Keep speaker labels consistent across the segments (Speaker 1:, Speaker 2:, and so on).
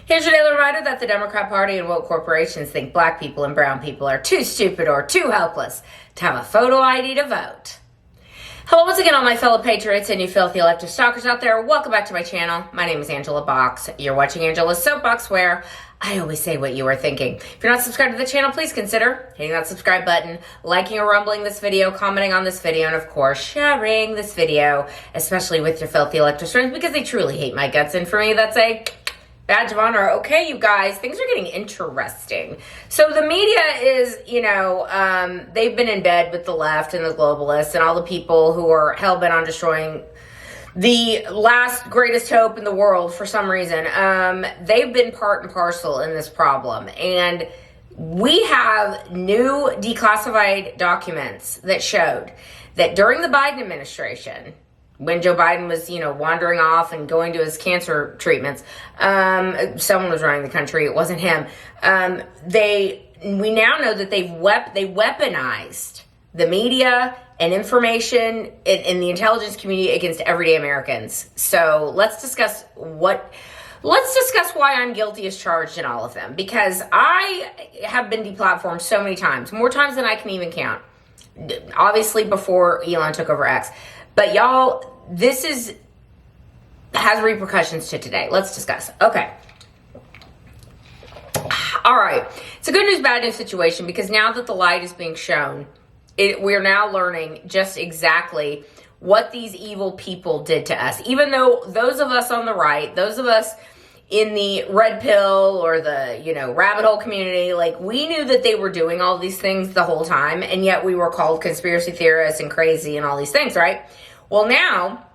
Speaker 1: Here's your daily reminder that the Democrat Party and woke corporations think black people and brown people are too stupid or too helpless to have a photo ID to vote. Hello once again, all my fellow patriots and you filthy leftist stalkers out there. Welcome back to my channel. My name is Angela Box. You're watching Angela's Soapbox, where I always say what you are thinking. If you're not subscribed to the channel, please consider hitting that subscribe button, liking or rumbling this video, commenting on this video, and of course, sharing this video, especially with your filthy leftist friends, because they truly hate my guts. And for me, that's a badge of honor. Okay, you guys, things are getting interesting. So the media is, they've been in bed with the left and the globalists and all the people who are hell-bent on destroying the last greatest hope in the world for some reason. They've been part and parcel in this problem. And we have new declassified documents that showed that during the Biden administration, when Joe Biden was, wandering off and going to his cancer treatments, someone was running the country. It wasn't him. We now know that they weaponized the media and information in the intelligence community against everyday Americans. So let's discuss why I'm guilty as charged in all of them, because I have been deplatformed so many times, more times than I can even count. Obviously before Elon took over X. But y'all, this has repercussions to today. Let's discuss. Okay. All right. It's a good news, bad news situation, because now that the light is being shown, we're now learning just exactly what these evil people did to us. Even though those of us on the right, those of us in the red pill or the, rabbit hole community, we knew that they were doing all these things the whole time, and yet we were called conspiracy theorists and crazy and all these things, right? Well, now,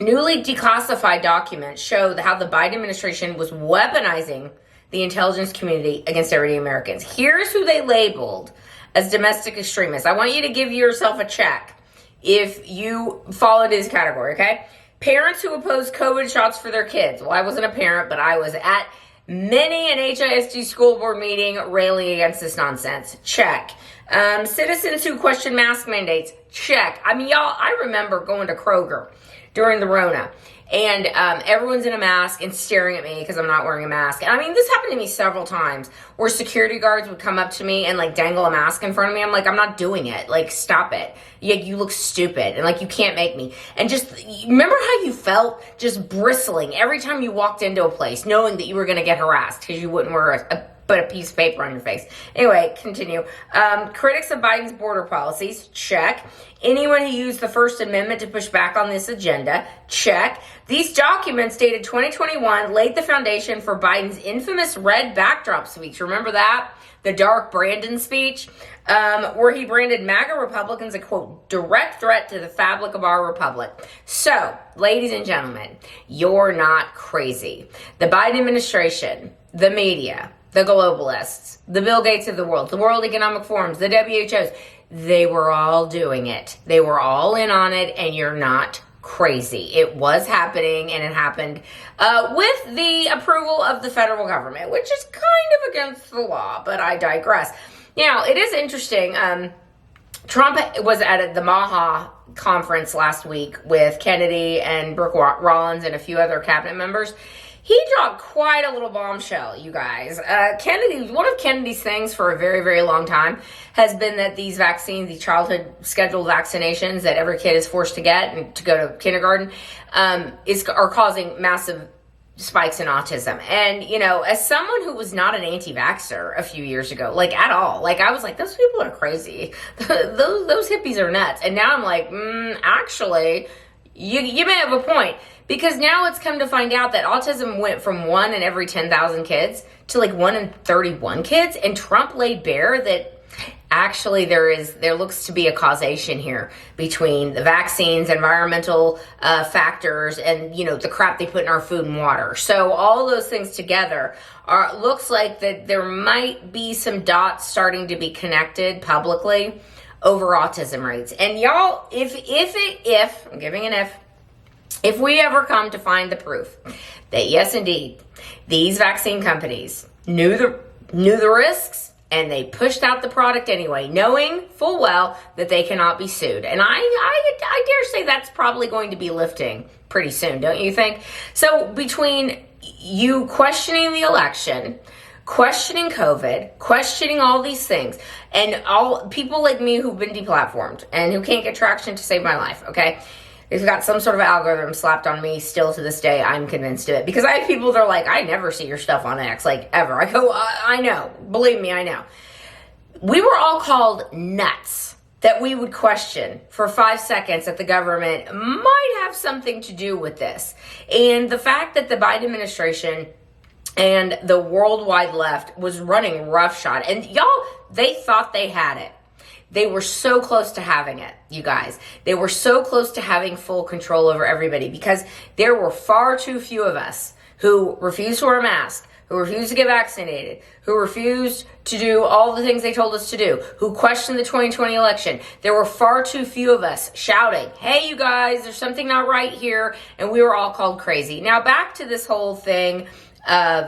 Speaker 1: newly declassified documents show how the Biden administration was weaponizing the intelligence community against everyday Americans. Here's who they labeled as domestic extremists. I want you to give yourself a check if you fall into this category, okay? Parents who oppose COVID shots for their kids. Well, I wasn't a parent, but I was at many an HISD school board meeting railing against this nonsense. Check. Citizens who question mask mandates. Check. I mean, y'all, I remember going to Kroger during the Rona, and everyone's in a mask and staring at me because I'm not wearing a mask. And I mean, this happened to me several times where security guards would come up to me and dangle a mask in front of me. I'm like, I'm not doing it. Stop it. You look stupid, and you can't make me. And just remember how you felt just bristling every time you walked into a place, knowing that you were going to get harassed because you wouldn't wear put a piece of paper on your face. Anyway, continue. Critics of Biden's border policies, check. Anyone who used the First Amendment to push back on this agenda, check. These documents dated 2021 laid the foundation for Biden's infamous red backdrop speech. Remember that? The dark Brandon speech, where he branded MAGA Republicans a, quote, direct threat to the fabric of our republic. So, ladies and gentlemen, you're not crazy. The Biden administration, the media, the globalists, the Bill Gates of the world, the World Economic Forums, the WHOs, they were all doing it. They were all in on it, and you're not crazy. It was happening, and it happened with the approval of the federal government, which is kind of against the law, but I digress. Now, it is interesting. Trump was at the Maha conference last week with Kennedy and Brooke Rollins and a few other cabinet members. He dropped quite a little bombshell, you guys. One of Kennedy's things for a very, very long time has been that these vaccines, these childhood scheduled vaccinations that every kid is forced to get and to go to kindergarten, are causing massive spikes in autism. And, as someone who was not an anti-vaxxer a few years ago, at all, I was like, those people are crazy. those hippies are nuts. And now I'm like, actually, you may have a point. Because now it's come to find out that autism went from 1 in every 10,000 kids to 1 in 31 kids. And Trump laid bare that actually there looks to be a causation here between the vaccines, environmental factors, and, the crap they put in our food and water. So all those things together looks like that there might be some dots starting to be connected publicly over autism rates. And y'all, if I'm giving an if we ever come to find the proof that yes, indeed, these vaccine companies knew the risks and they pushed out the product anyway, knowing full well that they cannot be sued. And I dare say that's probably going to be lifting pretty soon, don't you think? So between you questioning the election, questioning COVID, questioning all these things, and all people like me who've been deplatformed and who can't get traction to save my life, okay? They've got some sort of algorithm slapped on me still to this day. I'm convinced of it. Because I have people that are like, I never see your stuff on X, like, ever. I go, I know. Believe me, I know. We were all called nuts that we would question for 5 seconds that the government might have something to do with this. And the fact that the Biden administration and the worldwide left was running roughshod. And y'all, they thought they had it. They were so close to having it, you guys. They were so close to having full control over everybody because there were far too few of us who refused to wear a mask, who refused to get vaccinated, who refused to do all the things they told us to do, who questioned the 2020 election. There were far too few of us shouting, hey, you guys, there's something not right here, and we were all called crazy. Now, back to this whole thing of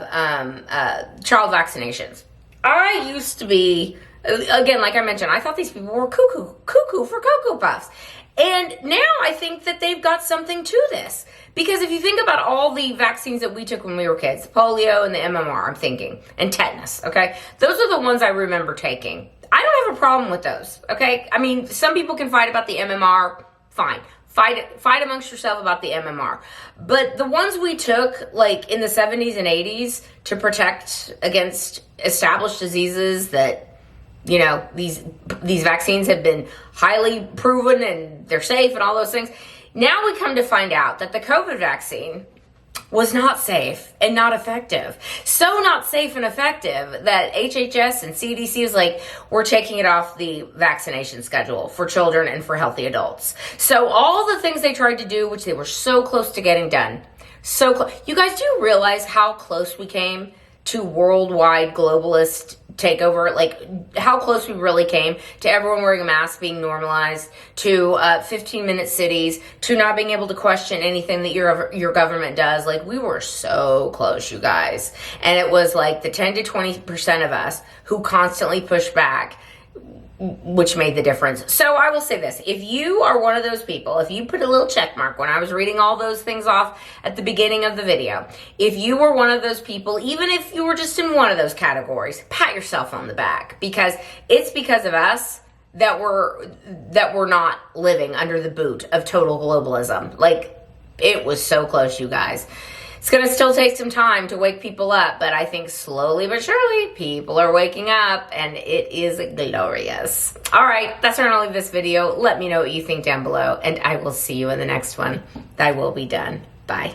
Speaker 1: child vaccinations. I used to be, again, like I mentioned, I thought these people were cuckoo for Cocoa Puffs. And now I think that they've got something to this. Because if you think about all the vaccines that we took when we were kids, polio and the MMR, I'm thinking, and tetanus, okay? Those are the ones I remember taking. I don't have a problem with those, okay? I mean, some people can fight about the MMR, fine. Fight amongst yourself about the MMR. But the ones we took, like, in the 70s and 80s to protect against established diseases that, you know, these vaccines have been highly proven and they're safe and all those things. Now we come to find out that the COVID vaccine was not safe and not effective. So not safe and effective that HHS and CDC is like, we're taking it off the vaccination schedule for children and for healthy adults. So all the things they tried to do, which they were so close to getting done, so close. You guys do realize how close we came to worldwide globalist takeover, like how close we really came to everyone wearing a mask being normalized, to 15-minute cities, to not being able to question anything that your government does. Like, we were so close, you guys. And it was like the 10 to 20% of us who constantly pushed back, which made the difference. So I will say this, if you are one of those people, if you put a little check mark when I was reading all those things off at the beginning of the video, if you were one of those people, even if you were just in one of those categories, pat yourself on the back, because it's because of us that we're not living under the boot of total globalism. Like, it was so close, you guys. It's going to still take some time to wake people up, but I think slowly but surely people are waking up, and it is glorious. All right, that's where I'm going to leave this video. Let me know what you think down below, and I will see you in the next one. I will be done. Bye.